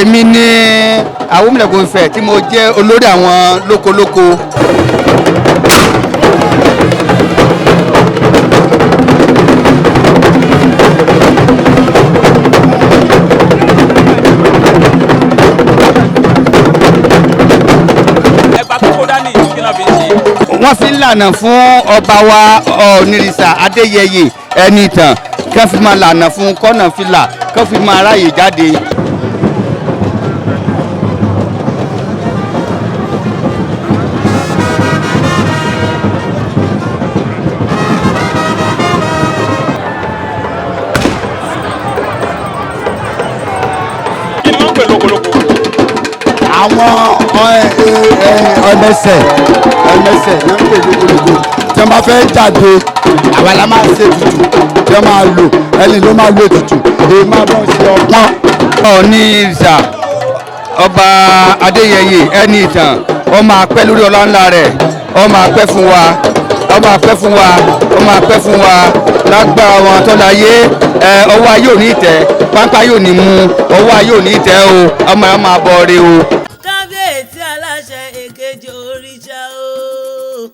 èmi ni Awómilẹ́kùn Ifẹ̀ tí mo jẹ́ olórí àwọn lókolóko. Wọ́n fi ń lànà fún ọba wa Ọ̀nìrìṣà Adéyẹyè Ẹnìtàn kán fi máa lànà fún kọ́nà fìlà kán fi máa ráyè jáde. Kí ni wọ́n pè lókolóko? Àwọn ọ̀nẹ́sẹ̀ náà ń pè lókolóko tí wọ́n bá fẹ́ jáde àwa la máa ṣe tutù tí wọ́n máa lò ẹni ló máa lo tutù èyí máa bọ́ sí ọpọ́n. Ọ̀nìrìṣà ọba Adéyẹyè Ẹnìtàn ó máa pẹ́ lórí ọlá ńlá rẹ̀ ó máa pẹ́ fún wa ó máa pẹ́ fún wa ó máa pẹ́ fún wa lágbára wọn tó láyé ọwọ́ ayé ò ní tẹ̀ pápá yóò ní mú ọwọ́ ayé ò ní tẹ̀ o ọmọ ẹ̀ máa bọ̀ ọ́ re o.